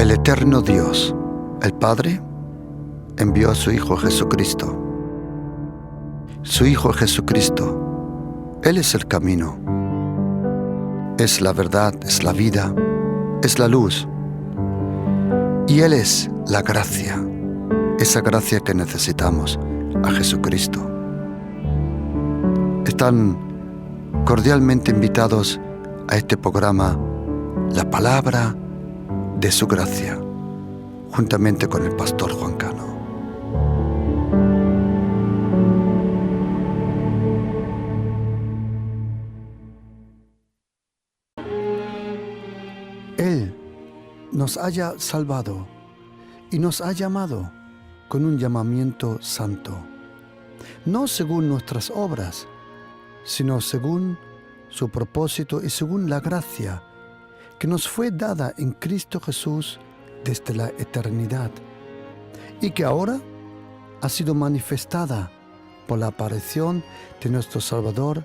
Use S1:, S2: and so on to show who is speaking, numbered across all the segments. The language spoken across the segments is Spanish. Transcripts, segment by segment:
S1: El eterno Dios, el Padre, envió a su Hijo Jesucristo. Su Hijo Jesucristo, Él es el camino, es la verdad, es la vida, es la luz. Y Él es la gracia, esa gracia que necesitamos, a Jesucristo. Están cordialmente invitados a este programa, La Palabra de su Gracia, juntamente con el pastor Juan Cano. Él nos haya salvado y nos ha llamado con un llamamiento santo, no según nuestras obras, sino según su propósito y según la gracia que nos fue dada en Cristo Jesús desde la eternidad y que ahora ha sido manifestada por la aparición de nuestro Salvador,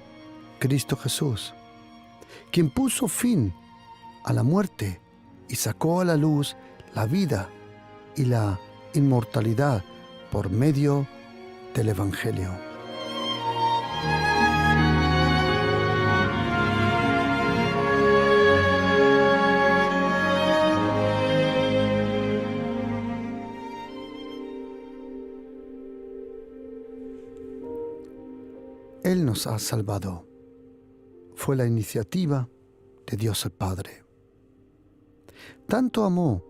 S1: Cristo Jesús, quien puso fin a la muerte y sacó a la luz la vida y la inmortalidad por medio del Evangelio. Él nos ha salvado. Fue la iniciativa de Dios el Padre. Tanto amó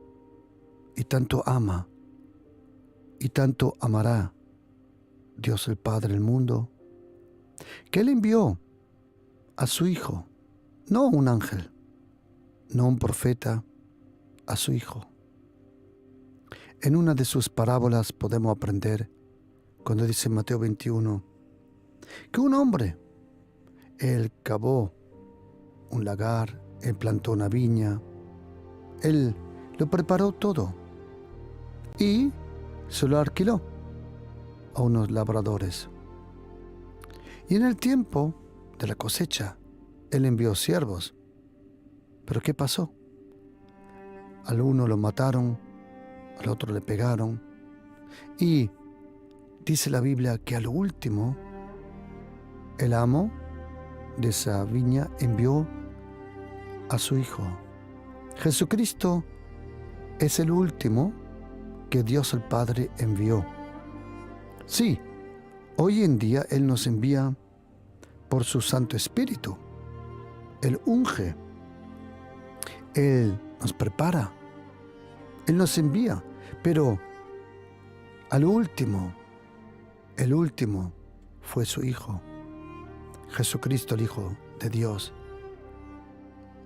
S1: y tanto ama y tanto amará Dios el Padre el mundo, que Él envió a su Hijo, no un ángel, no un profeta, a su Hijo. En una de sus parábolas podemos aprender, cuando dice en Mateo 21, que un hombre, él cavó un lagar, él plantó una viña, él lo preparó todo y se lo alquiló a unos labradores. Y en el tiempo de la cosecha, él envió siervos. ¿Pero qué pasó? Al uno lo mataron, al otro le pegaron, y dice la Biblia que al último, el amo de esa viña envió a su Hijo. Jesucristo es el último que Dios el Padre envió. Sí, hoy en día Él nos envía por su Santo Espíritu. Él unge, Él nos prepara, Él nos envía, pero al último, el último fue su Hijo. Jesucristo, el Hijo de Dios.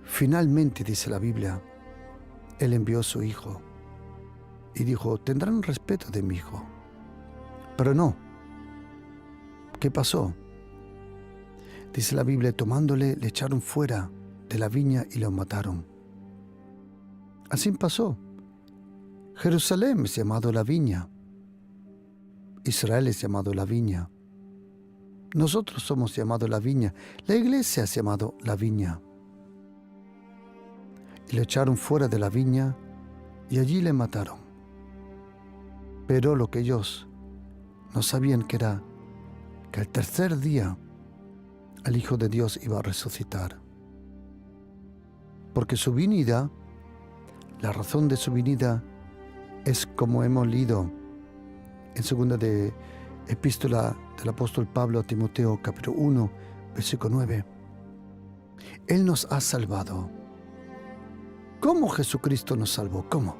S1: Finalmente, dice la Biblia, Él envió su Hijo y dijo, tendrán respeto de mi Hijo. Pero no. ¿Qué pasó? Dice la Biblia, tomándole, le echaron fuera de la viña y lo mataron. Así pasó. Jerusalén es llamado la viña. Israel es llamado la viña. Nosotros somos llamados la viña. La iglesia es llamado la viña. Y lo echaron fuera de la viña y allí le mataron. Pero lo que ellos no sabían que era que al tercer día el Hijo de Dios iba a resucitar. Porque su venida, la razón de su venida es como hemos leído en segunda de epístola del apóstol Pablo a Timoteo, capítulo 1, versículo 9. Él nos ha salvado. ¿Cómo Jesucristo nos salvó? ¿Cómo?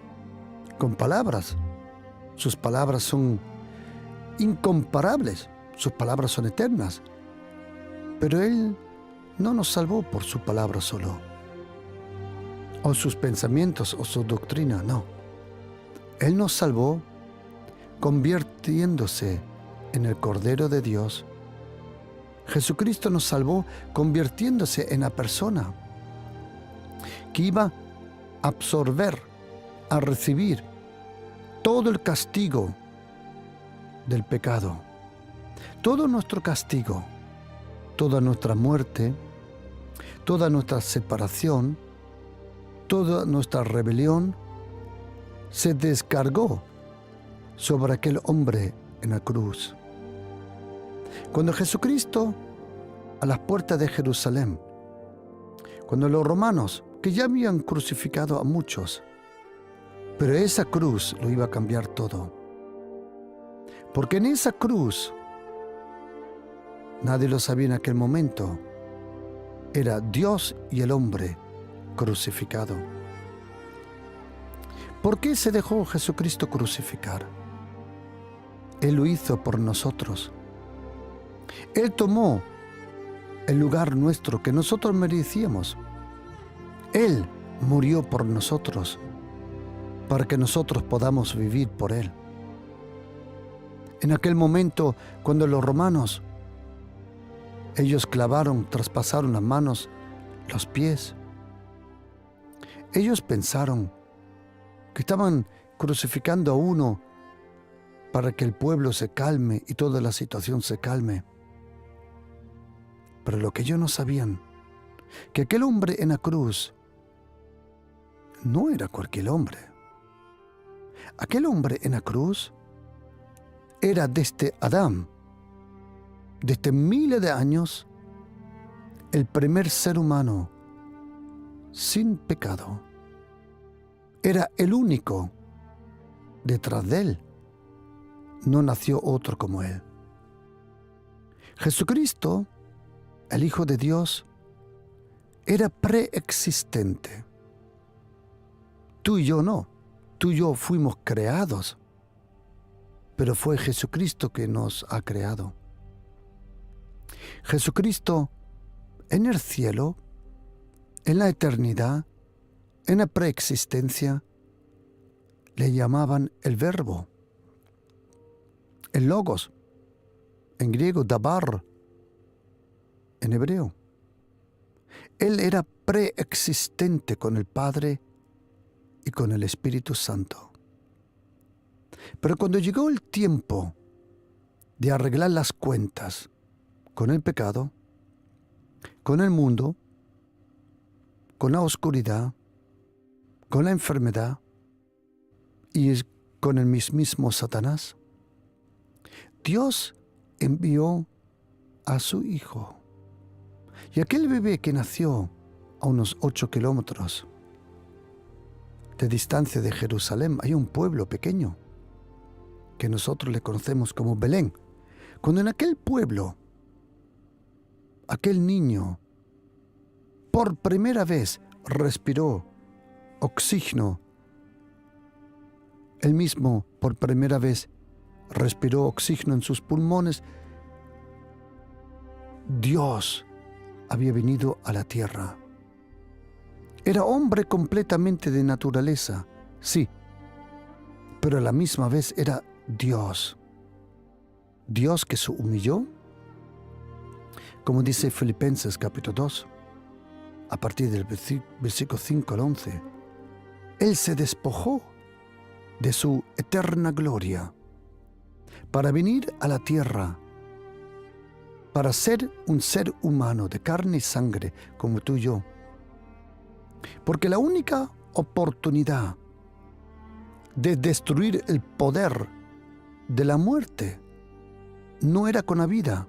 S1: Con palabras. Sus palabras son incomparables. Sus palabras son eternas. Pero Él no nos salvó por su palabra solo, o sus pensamientos, o su doctrina, no. Él nos salvó convirtiéndose en el Cordero de Dios. Jesucristo nos salvó convirtiéndose en la persona que iba a absorber, a recibir todo el castigo del pecado, todo nuestro castigo, toda nuestra muerte, toda nuestra separación, toda nuestra rebelión, se descargó sobre aquel hombre en la cruz. Cuando Jesucristo, a las puertas de Jerusalén, cuando los romanos, que ya habían crucificado a muchos, pero esa cruz lo iba a cambiar todo. Porque en esa cruz, nadie lo sabía en aquel momento, era Dios y el hombre crucificado. ¿Por qué se dejó Jesucristo crucificar? Él lo hizo por nosotros. Él tomó el lugar nuestro que nosotros merecíamos. Él murió por nosotros para que nosotros podamos vivir por Él. En aquel momento, cuando los romanos, ellos clavaron, traspasaron las manos, los pies, ellos pensaron que estaban crucificando a uno para que el pueblo se calme y toda la situación se calme. Pero lo que ellos no sabían, que aquel hombre en la cruz no era cualquier hombre. Aquel hombre en la cruz era desde Adán, desde miles de años, el primer ser humano sin pecado. Era el único. Detrás de él no nació otro como él. Jesucristo, el Hijo de Dios, era preexistente. Tú y yo no. Tú y yo fuimos creados, pero fue Jesucristo que nos ha creado. Jesucristo en el cielo, en la eternidad, en la preexistencia, le llamaban el Verbo, el Logos, en griego Dabar, en hebreo. Él era preexistente con el Padre y con el Espíritu Santo. Pero cuando llegó el tiempo de arreglar las cuentas con el pecado, con el mundo, con la oscuridad, con la enfermedad y con el mismísimo Satanás, Dios envió a su Hijo. Y aquel bebé que nació a unos 8 kilómetros de distancia de Jerusalén, hay un pueblo pequeño que nosotros le conocemos como Belén. Cuando en aquel pueblo, aquel niño por primera vez respiró oxígeno, él mismo por primera vez respiró oxígeno en sus pulmones, Dios había venido a la tierra. Era hombre completamente de naturaleza, sí, pero a la misma vez era Dios. Dios que se humilló, como dice Filipenses capítulo 2, a partir del versículo 5 al 11. Él se despojó de su eterna gloria para venir a la tierra, para ser un ser humano de carne y sangre como tú y yo. Porque la única oportunidad de destruir el poder de la muerte no era con la vida.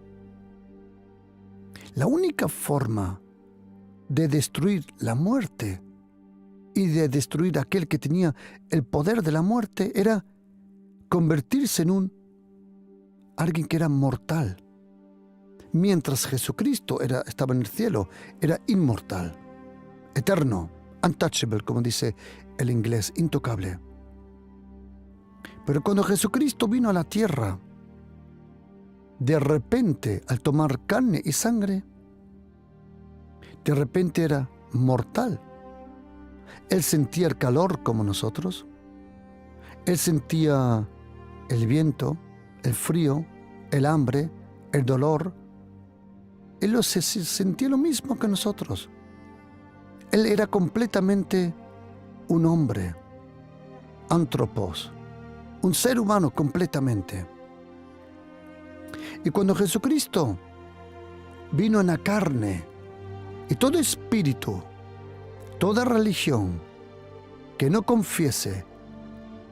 S1: La única forma de destruir la muerte y de destruir a aquel que tenía el poder de la muerte era convertirse en alguien que era mortal. Mientras Jesucristo estaba en el cielo, era inmortal, eterno, untouchable, como dice el inglés, intocable. Pero cuando Jesucristo vino a la tierra, de repente, al tomar carne y sangre, de repente era mortal. Él sentía el calor como nosotros. Él sentía el viento, el frío, el hambre, el dolor. Él sentía lo mismo que nosotros. Él era completamente un hombre, antropos, un ser humano completamente. Y cuando Jesucristo vino en la carne, y todo espíritu, toda religión que no confiese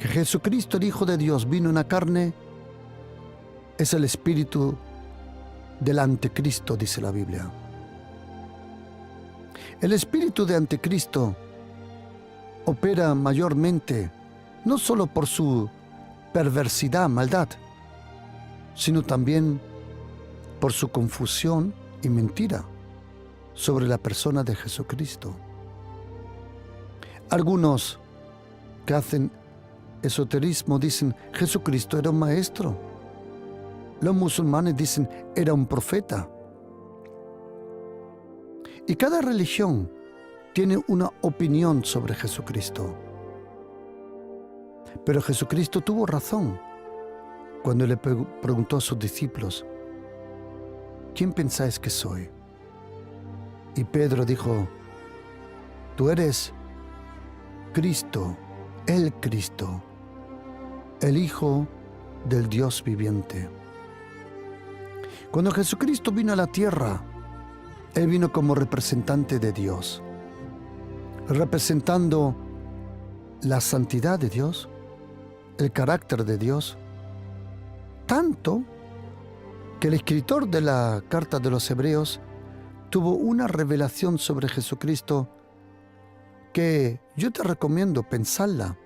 S1: que Jesucristo, el Hijo de Dios, vino en la carne, es el espíritu del anticristo, dice la Biblia. El espíritu de anticristo opera mayormente no solo por su perversidad, maldad, sino también por su confusión y mentira sobre la persona de Jesucristo. Algunos que hacen esoterismo dicen Jesucristo era un maestro. Los musulmanes dicen era un profeta. Y cada religión tiene una opinión sobre Jesucristo. Pero Jesucristo tuvo razón cuando le preguntó a sus discípulos, ¿quién pensáis que soy? Y Pedro dijo, tú eres Cristo, el Hijo del Dios viviente. Cuando Jesucristo vino a la tierra, Él vino como representante de Dios, representando la santidad de Dios, el carácter de Dios, tanto que el escritor de la Carta de los Hebreos tuvo una revelación sobre Jesucristo que yo te recomiendo pensarla.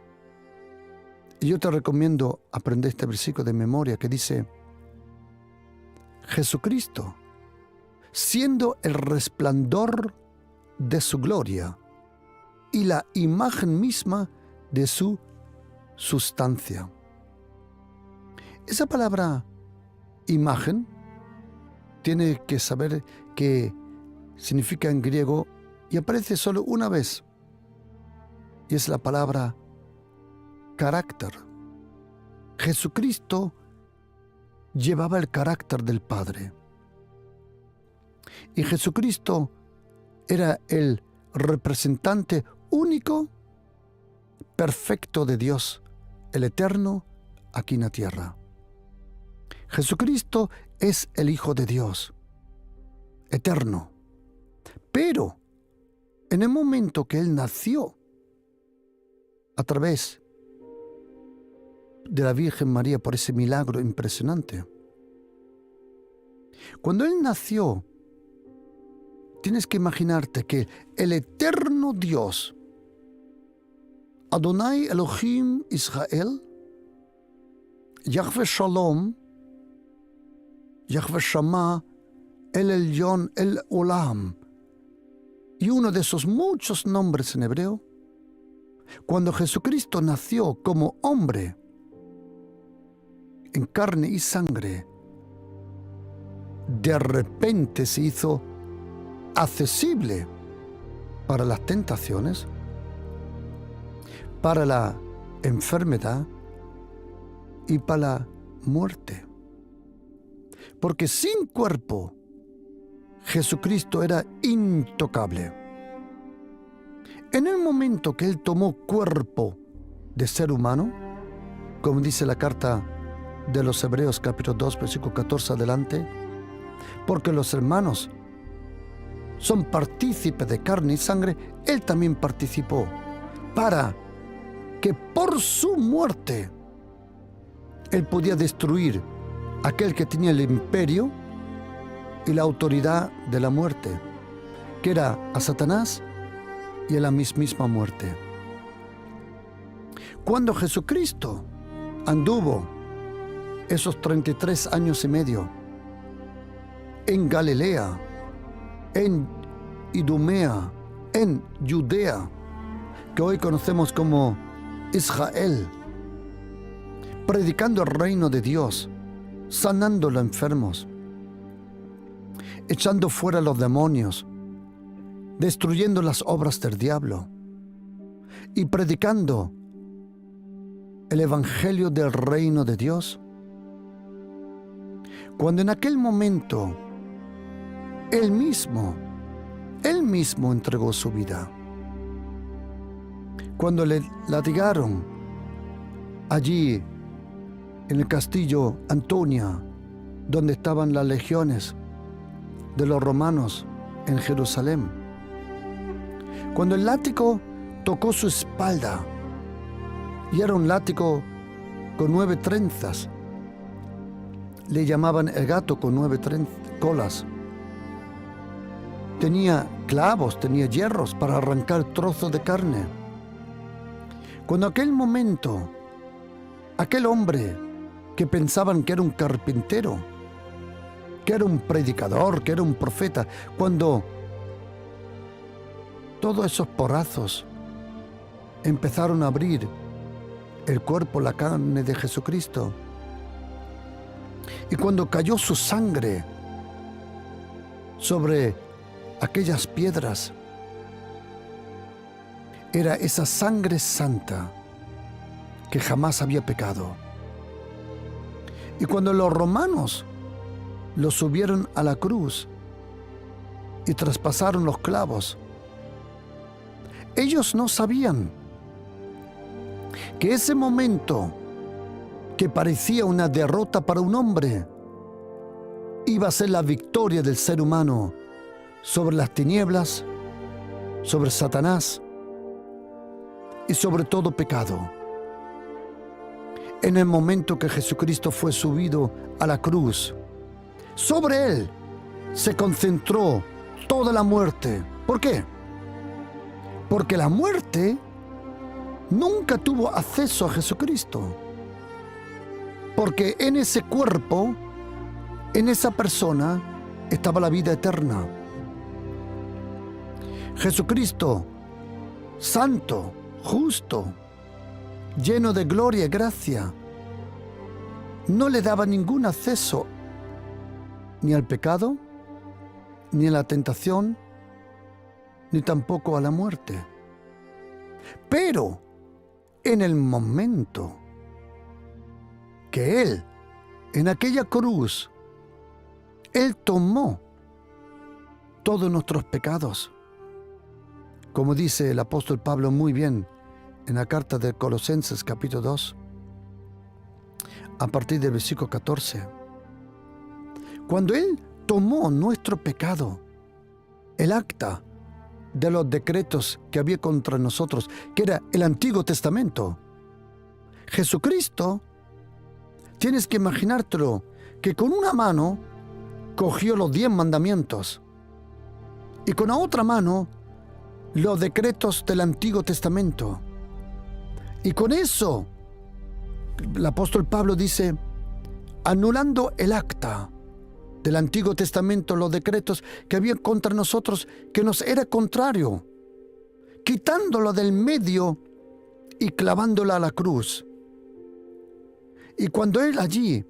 S1: Y yo te recomiendo aprender este versículo de memoria que dice, Jesucristo, siendo el resplandor de su gloria y la imagen misma de su sustancia. Esa palabra imagen tiene que saber que significa en griego y aparece solo una vez, y es la palabra carácter. Jesucristo llevaba el carácter del Padre. Y Jesucristo era el representante único, perfecto de Dios, el Eterno, aquí en la tierra. Jesucristo es el Hijo de Dios, eterno. Pero en el momento que Él nació, a través de la Virgen María, por ese milagro impresionante, cuando Él nació, tienes que imaginarte que el eterno Dios, Adonai Elohim Israel, Yahweh Shalom, Yahweh Shammah, El Elyon, El Olam, y uno de esos muchos nombres en hebreo, cuando Jesucristo nació como hombre, en carne y sangre, de repente se hizo accesible para las tentaciones, para la enfermedad y para la muerte. Porque sin cuerpo, Jesucristo era intocable. En el momento que Él tomó cuerpo de ser humano, como dice la carta de los Hebreos capítulo 2, versículo 14 adelante, porque los hermanos son partícipes de carne y sangre, Él también participó para que por su muerte Él podía destruir aquel que tenía el imperio y la autoridad de la muerte, que era a Satanás y a la misma muerte. Cuando Jesucristo anduvo esos 33 años y medio en Galilea, en Idumea, en Judea, que hoy conocemos como Israel, predicando el reino de Dios, sanando a los enfermos, echando fuera a los demonios, destruyendo las obras del diablo y predicando el evangelio del reino de Dios. Cuando en aquel momento Él mismo entregó su vida. Cuando le latigaron allí en el castillo Antonia, donde estaban las legiones de los romanos en Jerusalén. Cuando el látigo tocó su espalda, y era un látigo con 9 trenzas. Le llamaban el gato con 9 colas. Tenía clavos, tenía hierros para arrancar trozos de carne. Cuando aquel momento, aquel hombre que pensaban que era un carpintero, que era un predicador, que era un profeta, cuando todos esos porrazos empezaron a abrir el cuerpo, la carne de Jesucristo, y cuando cayó su sangre sobre aquellas piedras, era esa sangre santa que jamás había pecado. Y cuando los romanos lo subieron a la cruz y traspasaron los clavos, ellos no sabían que ese momento que parecía una derrota para un hombre iba a ser la victoria del ser humano sobre las tinieblas, sobre Satanás y sobre todo pecado. En el momento que Jesucristo fue subido a la cruz, sobre él se concentró toda la muerte. ¿Por qué? Porque la muerte nunca tuvo acceso a Jesucristo. Porque en ese cuerpo, en esa persona, estaba la vida eterna. Jesucristo, santo, justo, lleno de gloria y gracia, no le daba ningún acceso ni al pecado, ni a la tentación, ni tampoco a la muerte. Pero en el momento que Él, en aquella cruz, Él tomó todos nuestros pecados, como dice el apóstol Pablo muy bien en la carta de Colosenses capítulo 2, a partir del versículo 14. Cuando Él tomó nuestro pecado, el acta de los decretos que había contra nosotros, que era el Antiguo Testamento, Jesucristo, tienes que imaginártelo, que con una mano cogió los 10 mandamientos y con la otra mano los decretos del Antiguo Testamento. Y con eso, el apóstol Pablo dice, anulando el acta del Antiguo Testamento, los decretos que había contra nosotros, que nos era contrario, quitándolo del medio y clavándola a la cruz. Y cuando Él allí,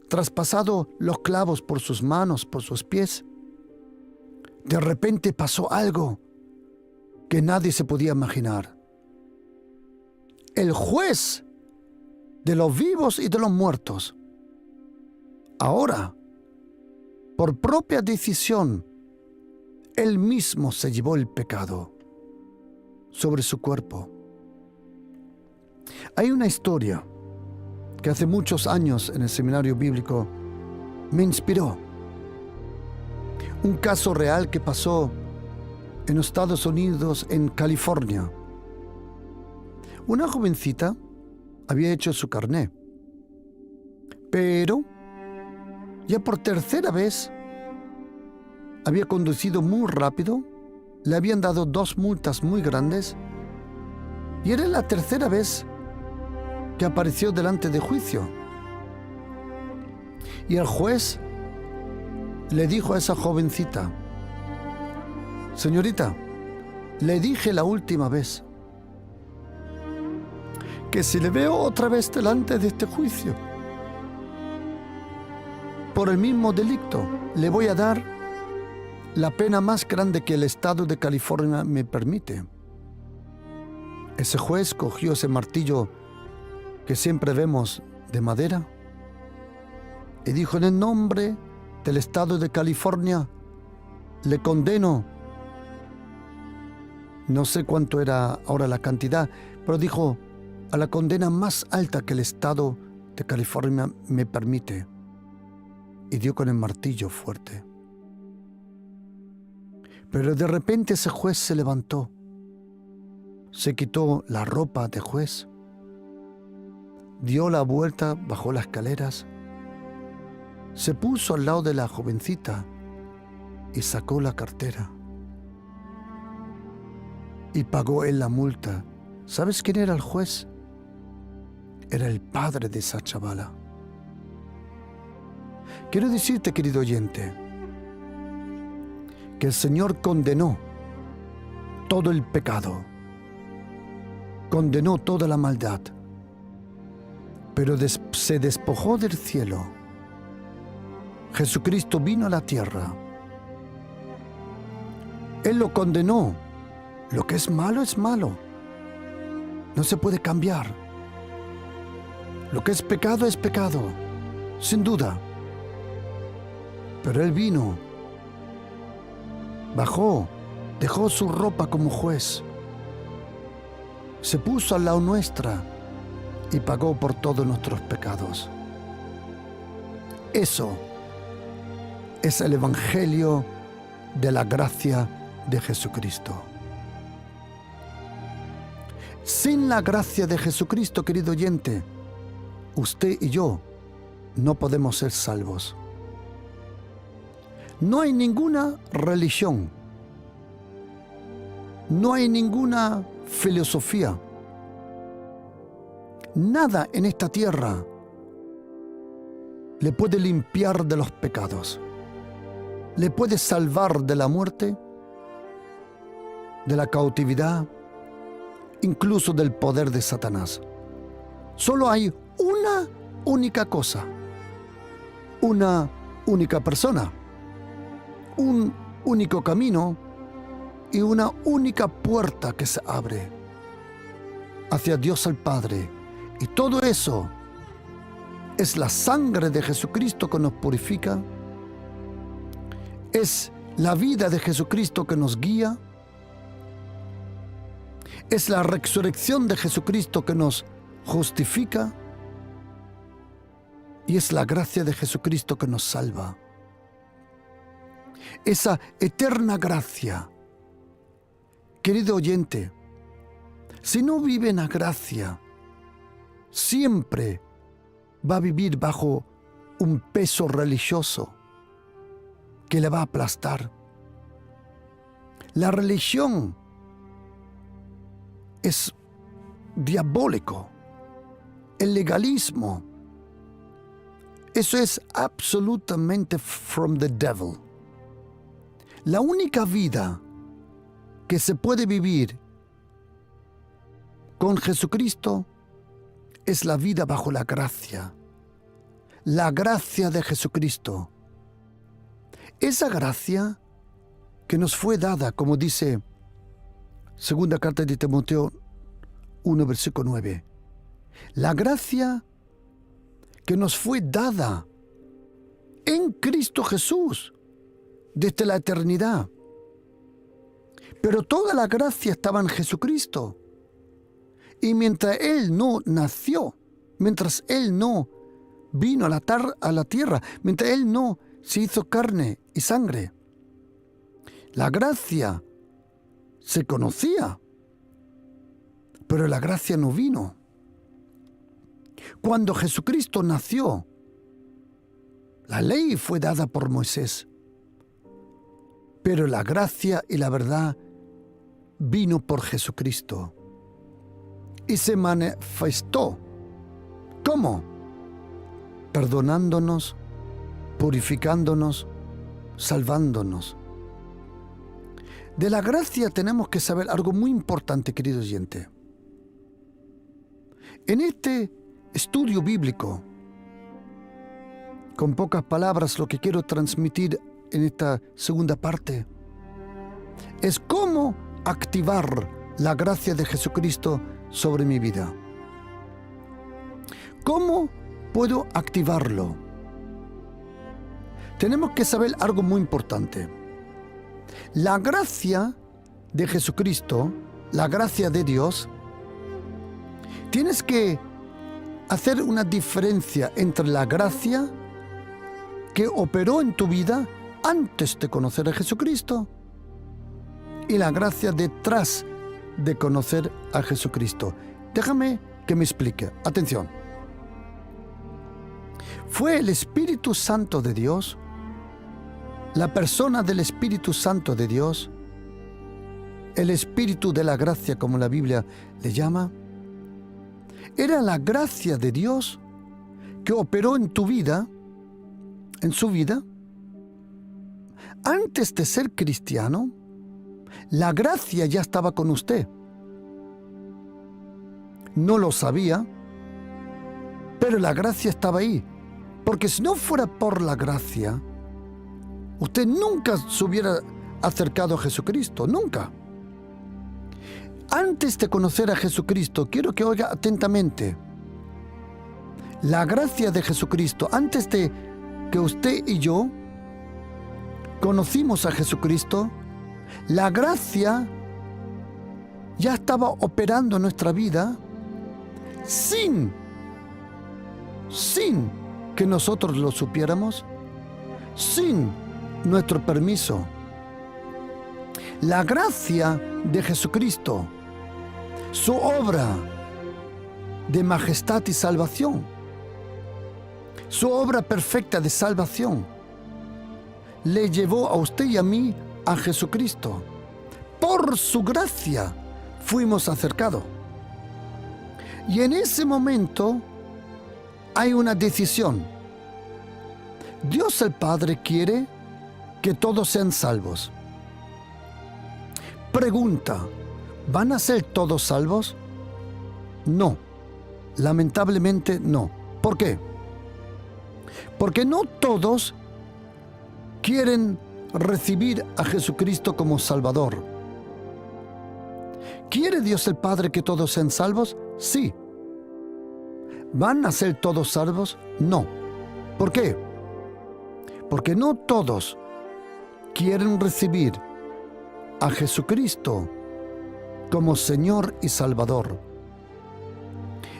S1: traspasado los clavos por sus manos, por sus pies, de repente pasó algo que nadie se podía imaginar. El juez de los vivos y de los muertos, ahora, por propia decisión, Él mismo se llevó el pecado sobre su cuerpo. Hay una historia que hace muchos años en el seminario bíblico me inspiró. Un caso real que pasó en los Estados Unidos, en California. Una jovencita había hecho su carné, pero ya por tercera vez había conducido muy rápido, le habían dado 2 multas muy grandes y era la tercera vez que apareció delante de juicio. Y el juez le dijo a esa jovencita, señorita, le dije la última vez que si le veo otra vez delante de este juicio por el mismo delito, le voy a dar la pena más grande que el estado de California me permite. Ese juez cogió ese martillo que siempre vemos de madera y dijo, en el nombre del estado de California, le condeno, no sé cuánto era ahora la cantidad, pero dijo, a la condena más alta que el estado de California me permite. Y dio con el martillo fuerte. Pero de repente ese juez se levantó, se quitó la ropa de juez, dio la vuelta, bajó las escaleras, se puso al lado de la jovencita y sacó la cartera. Y pagó él la multa. ¿Sabes quién era el juez? Era el padre de esa chavala. Quiero decirte, querido oyente, que el Señor condenó todo el pecado, condenó toda la maldad, pero se despojó del cielo. Jesucristo vino a la tierra. Él lo condenó. Lo que es malo es malo. No se puede cambiar. Lo que es pecado, sin duda. Pero Él vino, bajó, dejó su ropa como juez, se puso al lado nuestra y pagó por todos nuestros pecados. Eso es el Evangelio de la gracia de Jesucristo. Sin la gracia de Jesucristo, querido oyente, usted y yo no podemos ser salvos. No hay ninguna religión, no hay ninguna filosofía, nada en esta tierra le puede limpiar de los pecados, le puede salvar de la muerte, de la cautividad, incluso del poder de Satanás. Solo hay una única cosa, una única persona, un único camino y una única puerta que se abre hacia Dios el Padre. Y todo eso es la sangre de Jesucristo que nos purifica, es la vida de Jesucristo que nos guía, es la resurrección de Jesucristo que nos justifica y es la gracia de Jesucristo que nos salva. Esa eterna gracia. Querido oyente, si no vive en la gracia, siempre va a vivir bajo un peso religioso que le va a aplastar. La religión es diabólico. El legalismo, eso es absolutamente from the devil. La única vida que se puede vivir con Jesucristo es la vida bajo la gracia de Jesucristo. Esa gracia que nos fue dada, como dice segunda carta de Timoteo 1, versículo 9. La gracia que nos fue dada en Cristo Jesús desde la eternidad. Pero toda la gracia estaba en Jesucristo. Y mientras Él no nació, mientras Él no vino a la tierra, mientras Él no se hizo carne y sangre, la gracia se conocía, pero la gracia no vino. Cuando Jesucristo nació, la ley fue dada por Moisés, pero la gracia y la verdad vino por Jesucristo y se manifestó. ¿Cómo? Perdonándonos, purificándonos, salvándonos. De la gracia tenemos que saber algo muy importante, querido oyente. En este estudio bíblico, con pocas palabras, lo que quiero transmitir en esta segunda parte es cómo activar la gracia de Jesucristo sobre mi vida. ¿Cómo puedo activarlo? Tenemos que saber algo muy importante. La gracia de Jesucristo, la gracia de Dios, tienes que hacer una diferencia entre la gracia que operó en tu vida antes de conocer a Jesucristo y la gracia detrás de conocer a Jesucristo. Déjame que me explique. Atención. Fue el Espíritu Santo de Dios, la persona del Espíritu Santo de Dios, el Espíritu de la gracia, como la Biblia le llama. Era la gracia de Dios que operó en tu vida, en su vida. Antes de ser cristiano, la gracia ya estaba con usted. No lo sabía, pero la gracia estaba ahí. Porque si no fuera por la gracia, usted nunca se hubiera acercado a Jesucristo, nunca. Antes de conocer a Jesucristo, quiero que oiga atentamente. La gracia de Jesucristo, antes de que usted y yo conocimos a Jesucristo, la gracia ya estaba operando en nuestra vida sin que nosotros lo supiéramos, sin nuestro permiso. La gracia de Jesucristo, su obra de majestad y salvación, su obra perfecta de salvación, le llevó a usted y a mí a Jesucristo. Por su gracia fuimos acercados. Y en ese momento hay una decisión. Dios el Padre quiere que todos sean salvos. Pregunta, ¿van a ser todos salvos? No, lamentablemente no. ¿Por qué? Porque no todos quieren recibir a Jesucristo como Salvador. ¿Quiere Dios el Padre que todos sean salvos? Sí. ¿Van a ser todos salvos? No. ¿Por qué? Porque no todos quieren recibir a Jesucristo como Señor y Salvador.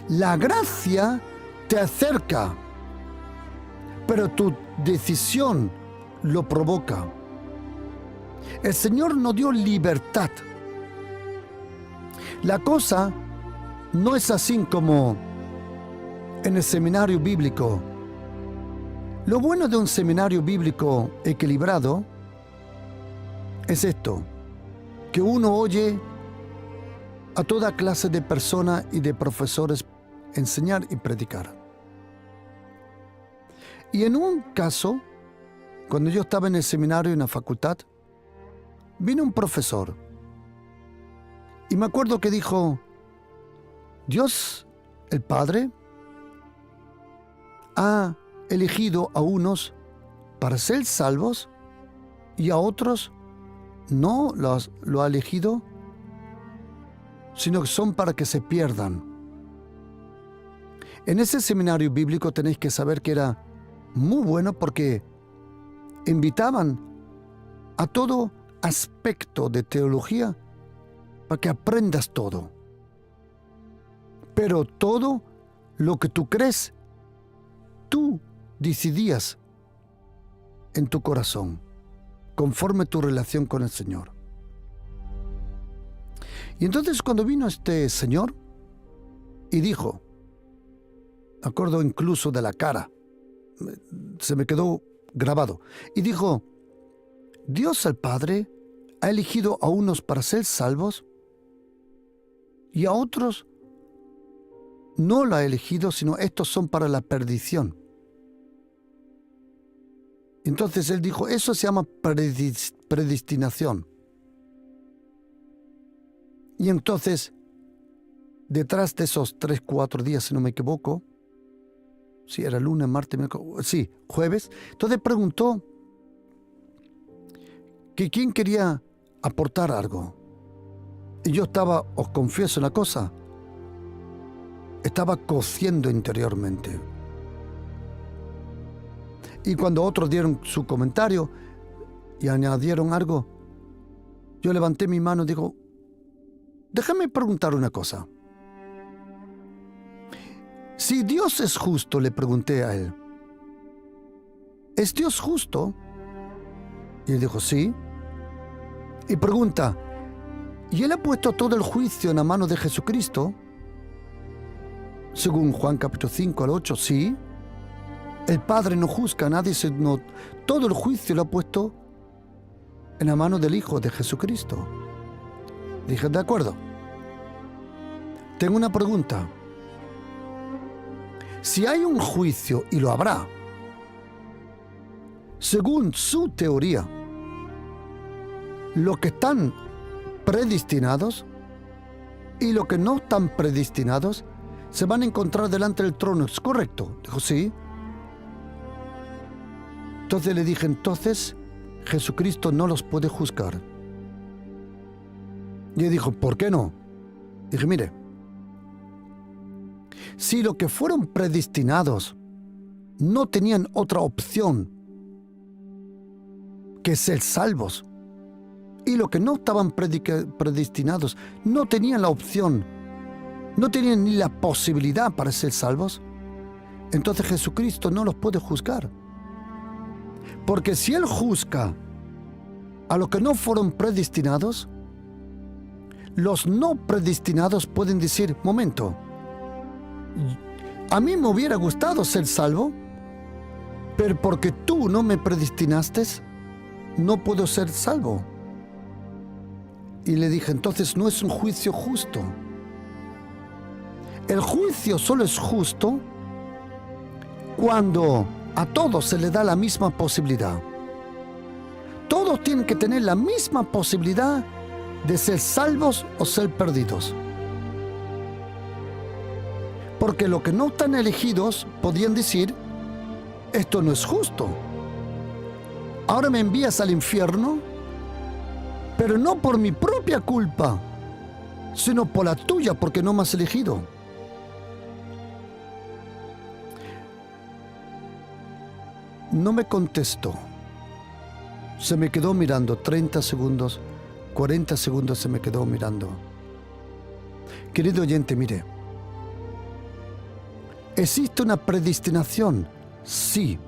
S1: La gracia te acerca, pero tu decisión lo provoca. El Señor nos dio libertad. La cosa no es así como en el seminario bíblico. Lo bueno de un seminario bíblico equilibrado es esto, que uno oye a toda clase de personas y de profesores enseñar y predicar. Y en un caso, cuando yo estaba en el seminario en la facultad, vino un profesor y me acuerdo que dijo: Dios, el Padre, ha elegido a unos para ser salvos y a otros no lo ha elegido, sino que son para que se pierdan. En ese seminario bíblico tenéis que saber que era muy bueno porque invitaban a todo aspecto de teología para que aprendas todo. Pero todo lo que tú crees, tú decidías en tu corazón, conforme tu relación con el Señor. Y entonces cuando vino este señor y dijo, me acuerdo incluso de la cara, se me quedó grabado, y dijo: Dios el Padre ha elegido a unos para ser salvos y a otros no lo ha elegido, sino estos son para la perdición. Entonces él dijo, eso se llama predestinación. Y entonces, detrás de esos 3-4 días, si no me equivoco, sí, era lunes, martes, sí, jueves, entonces preguntó que quién quería aportar algo. Y yo estaba, os confieso una cosa, estaba cociendo interiormente. Y cuando otros dieron su comentario y añadieron algo, yo levanté mi mano y digo, déjame preguntar una cosa. Si Dios es justo, le pregunté a él, ¿es Dios justo? Y él dijo, sí. Y pregunta, Y Él ha puesto todo el juicio en la mano de Jesucristo, según Juan capítulo 5 al 8, sí. El Padre no juzga a nadie, sino todo el juicio lo ha puesto en la mano del Hijo de Jesucristo. Dije, de acuerdo. Tengo una pregunta. Si hay un juicio, y lo habrá, según su teoría, los que están predestinados y los que no están predestinados se van a encontrar delante del trono. ¿Es correcto? Dijo, sí. Entonces le dije, entonces Jesucristo no los puede juzgar. Y él dijo, ¿por qué no? Dije, mire, si los que fueron predestinados no tenían otra opción que ser salvos, y los que no estaban predestinados no tenían la opción, no tenían ni la posibilidad para ser salvos, entonces Jesucristo no los puede juzgar. Porque si Él juzga a los que no fueron predestinados, los no predestinados pueden decir, momento, a mí me hubiera gustado ser salvo, pero porque tú no me predestinaste, no puedo ser salvo. Y le dije, entonces no es un juicio justo. El juicio solo es justo cuando a todos se les da la misma posibilidad. Todos tienen que tener la misma posibilidad de ser salvos o ser perdidos. Porque los que no están elegidos podían decir, esto no es justo. Ahora me envías al infierno, pero no por mi propia culpa, sino por la tuya, porque no me has elegido. No me contestó. Se me quedó mirando 30 segundos, 40 segundos se me quedó mirando. Querido oyente, mire, ¿existe una predestinación? Sí.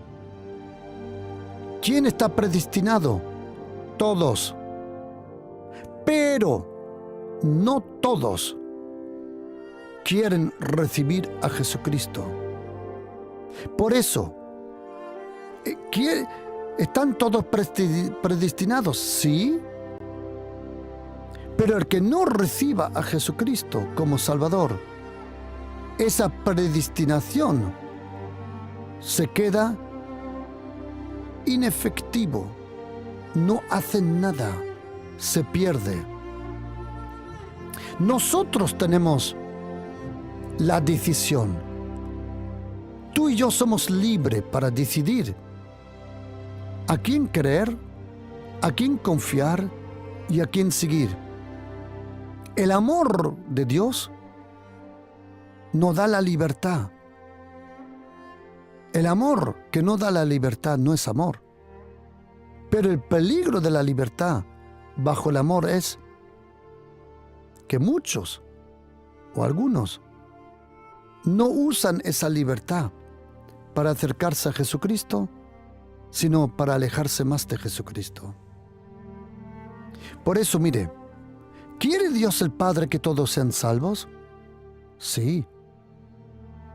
S1: ¿Quién está predestinado? Todos. Pero no todos quieren recibir a Jesucristo. Por eso, ¿están todos predestinados? Sí. Pero el que no reciba a Jesucristo como Salvador, esa predestinación se queda inefectivo, no hace nada, se pierde. Nosotros tenemos la decisión. Tú y yo somos libres para decidir a quién creer, a quién confiar y a quién seguir. El amor de Dios nos da la libertad. El amor que no da la libertad no es amor. Pero el peligro de la libertad bajo el amor es que muchos o algunos no usan esa libertad para acercarse a Jesucristo, sino para alejarse más de Jesucristo. Por eso, mire, ¿quiere Dios el Padre que todos sean salvos? Sí.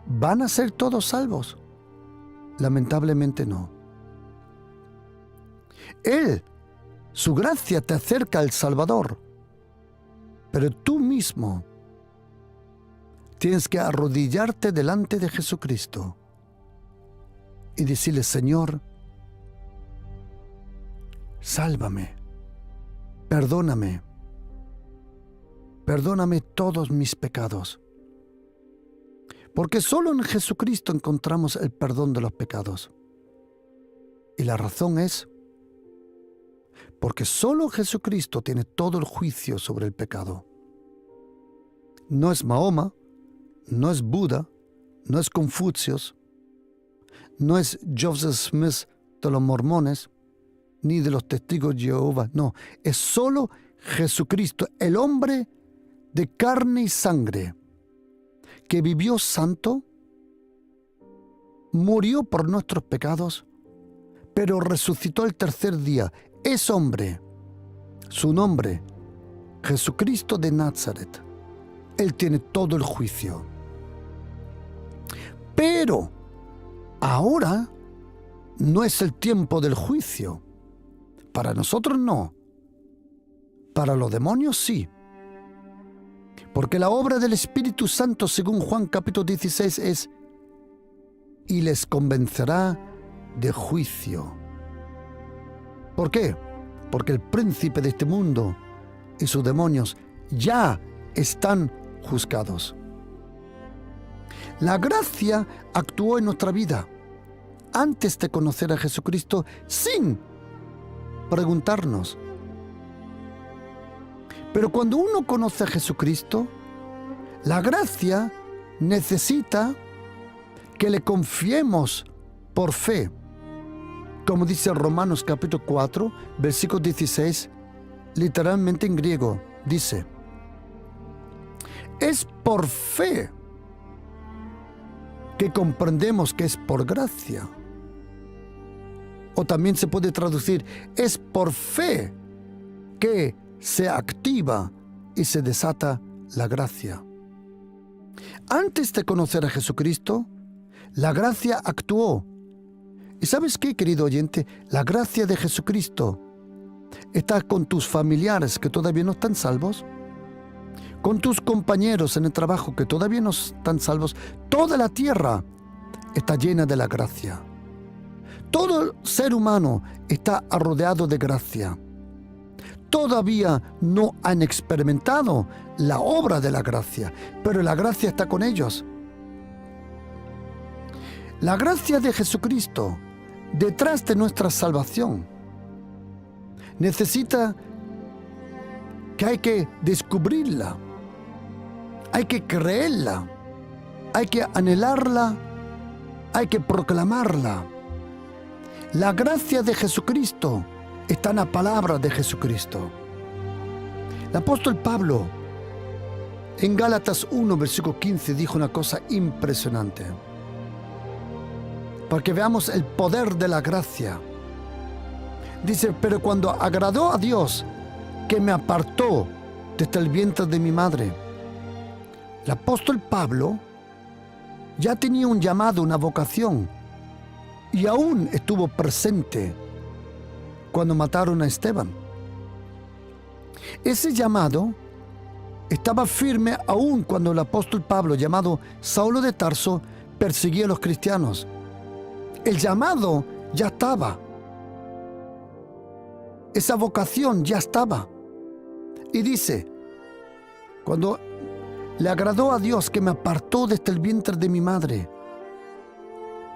S1: ¿Van a ser todos salvos? Lamentablemente no. Él, su gracia te acerca al Salvador, pero tú mismo tienes que arrodillarte delante de Jesucristo y decirle, Señor, sálvame, perdóname todos mis pecados. Porque solo en Jesucristo encontramos el perdón de los pecados. Y la razón es porque solo Jesucristo tiene todo el juicio sobre el pecado. No es Mahoma, no es Buda, no es Confucio, no es Joseph Smith de los mormones, ni de los testigos de Jehová. No, es solo Jesucristo, el hombre de carne y sangre, que vivió santo, murió por nuestros pecados, pero resucitó el tercer día. Es hombre, su nombre Jesucristo de Nazaret, Él tiene todo el juicio. Pero ahora no es el tiempo del juicio. Para nosotros no. Para los demonios sí. Porque la obra del Espíritu Santo, según Juan capítulo 16, es: y les convencerá de juicio. ¿Por qué? Porque el príncipe de este mundo y sus demonios ya están juzgados. La gracia actuó en nuestra vida antes de conocer a Jesucristo sin preguntarnos. Pero cuando uno conoce a Jesucristo, la gracia necesita que le confiemos por fe. Como dice Romanos capítulo 4, versículo 16, literalmente en griego, dice: es por fe que comprendemos que es por gracia. O también se puede traducir: es por fe que se activa y se desata la gracia. Antes de conocer a Jesucristo, la gracia actuó. ¿Y sabes qué, querido oyente? La gracia de Jesucristo está con tus familiares que todavía no están salvos, con tus compañeros en el trabajo que todavía no están salvos. Toda la tierra está llena de la gracia. Todo el ser humano está rodeado de gracia. Todavía no han experimentado la obra de la gracia, pero la gracia está con ellos. La gracia de Jesucristo, detrás de nuestra salvación, necesita que hay que descubrirla, hay que creerla, hay que anhelarla, hay que proclamarla. La gracia de Jesucristo está en la palabra de Jesucristo. El apóstol Pablo, en Gálatas 1, versículo 15, dijo una cosa impresionante. Para que veamos el poder de la gracia. Dice: pero cuando agradó a Dios, que me apartó desde el vientre de mi madre. El apóstol Pablo ya tenía un llamado, una vocación, y aún estuvo presente cuando mataron a Esteban. Ese llamado estaba firme aún cuando el apóstol Pablo, llamado Saulo de Tarso, perseguía a los cristianos. El llamado ya estaba. Esa vocación ya estaba. Y dice: cuando le agradó a Dios que me apartó desde el vientre de mi madre.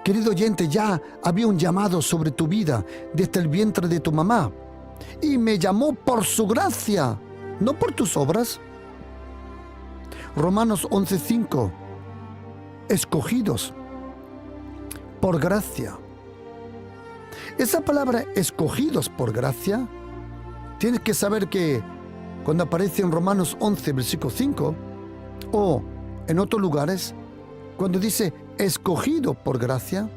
S1: Querido oyente, ya había un llamado sobre tu vida desde el vientre de tu mamá. Y me llamó por su gracia, no por tus obras. Romanos 11:5. Escogidos por gracia. Esa palabra escogidos por gracia, tienes que saber que cuando aparece en Romanos 11, versículo 5, o en otros lugares, cuando dice escogido por gracia,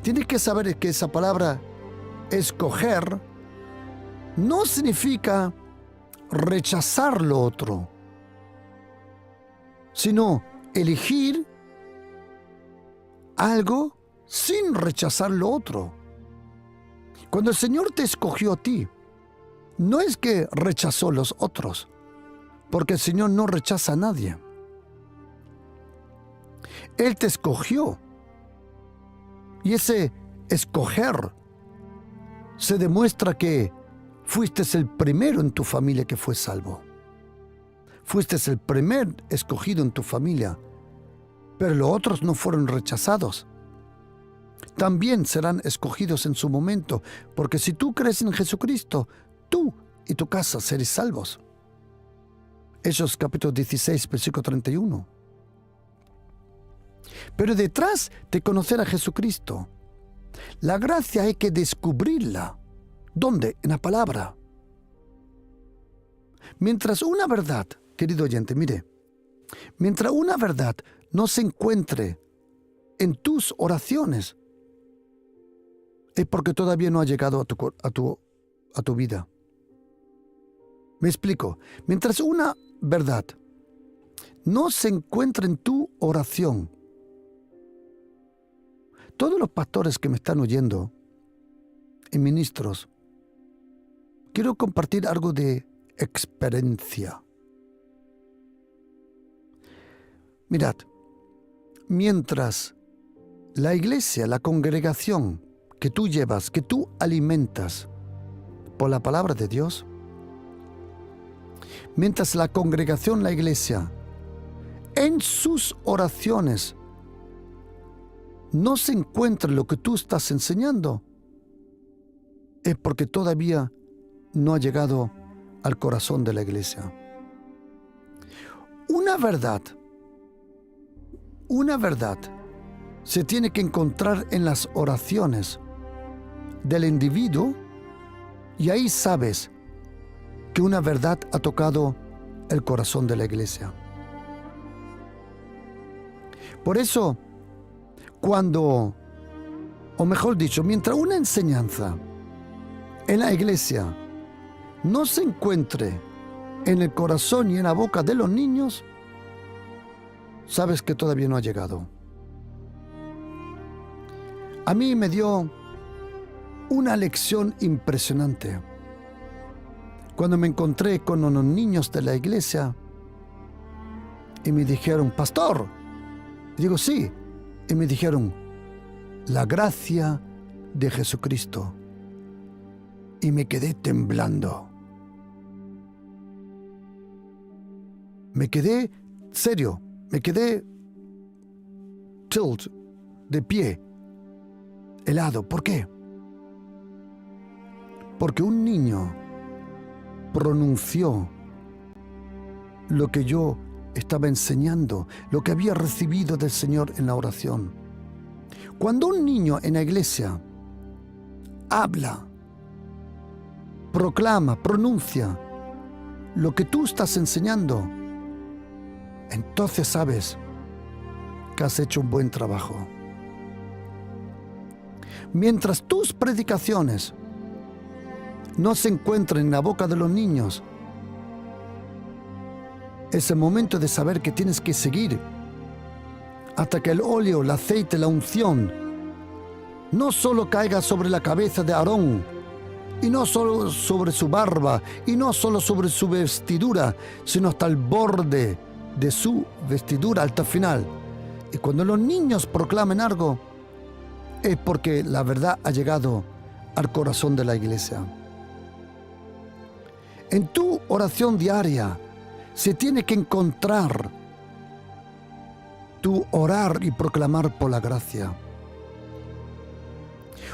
S1: tienes que saber que esa palabra escoger no significa rechazar lo otro, sino elegir algo sin rechazar lo otro. Cuando el Señor te escogió a ti, no es que rechazó los otros, porque el Señor no rechaza a nadie. Él te escogió. Y ese escoger se demuestra que fuiste el primero en tu familia que fue salvo. Fuiste el primer escogido en tu familia, pero los otros no fueron rechazados. También serán escogidos en su momento, porque si tú crees en Jesucristo, tú y tu casa seréis salvos. Hechos capítulo 16, versículo 31. Pero detrás de conocer a Jesucristo, la gracia hay que descubrirla. ¿Dónde? En la palabra. Mientras una verdad, querido oyente, mire, mientras una verdad no se encuentre en tus oraciones, es porque todavía no ha llegado a tu vida. Me explico. Mientras una verdad no se encuentra en tu oración, todos los pastores que me están oyendo y ministros, quiero compartir algo de experiencia. Mirad, mientras la iglesia, la congregación que tú llevas, que tú alimentas por la palabra de Dios, mientras la congregación, la iglesia, en sus oraciones no se encuentra lo que tú estás enseñando, es porque todavía no ha llegado al corazón de la iglesia. Una verdad se tiene que encontrar en las oraciones del individuo, y ahí sabes que una verdad ha tocado el corazón de la iglesia. Por eso, mientras una enseñanza en la iglesia no se encuentre en el corazón y en la boca de los niños, sabes que todavía no ha llegado. A mí me dio una lección impresionante cuando me encontré con unos niños de la iglesia y me dijeron, pastor, y digo, sí, y me dijeron, la gracia de Jesucristo, y me quedé temblando. Me quedé tilt, de pie, helado. ¿Por qué? Porque un niño pronunció lo que yo estaba enseñando, lo que había recibido del Señor en la oración. Cuando un niño en la iglesia habla, proclama, pronuncia lo que tú estás enseñando, entonces sabes que has hecho un buen trabajo. Mientras tus predicaciones no se encuentren en la boca de los niños, es el momento de saber que tienes que seguir hasta que el óleo, el aceite, la unción no solo caiga sobre la cabeza de Aarón, y no solo sobre su barba, y no solo sobre su vestidura, sino hasta el borde de su vestidura, hasta el final. Y cuando los niños proclamen algo, es porque la verdad ha llegado al corazón de la iglesia. En tu oración diaria se tiene que encontrar tu orar y proclamar por la gracia.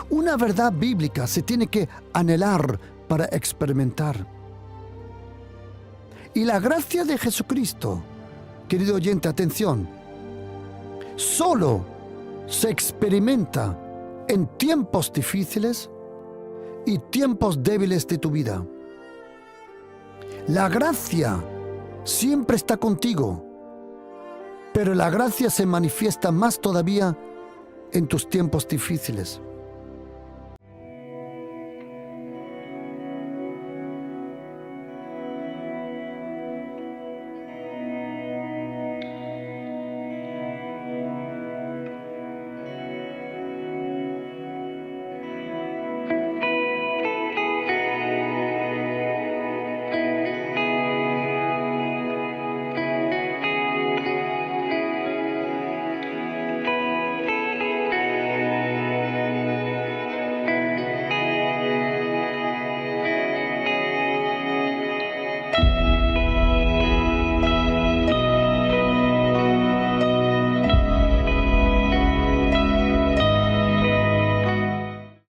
S1: Una verdad bíblica se tiene que anhelar para experimentar. Y la gracia de Jesucristo, querido oyente, atención, solo se experimenta en tiempos difíciles y tiempos débiles de tu vida. La gracia siempre está contigo, pero la gracia se manifiesta más todavía en tus tiempos difíciles.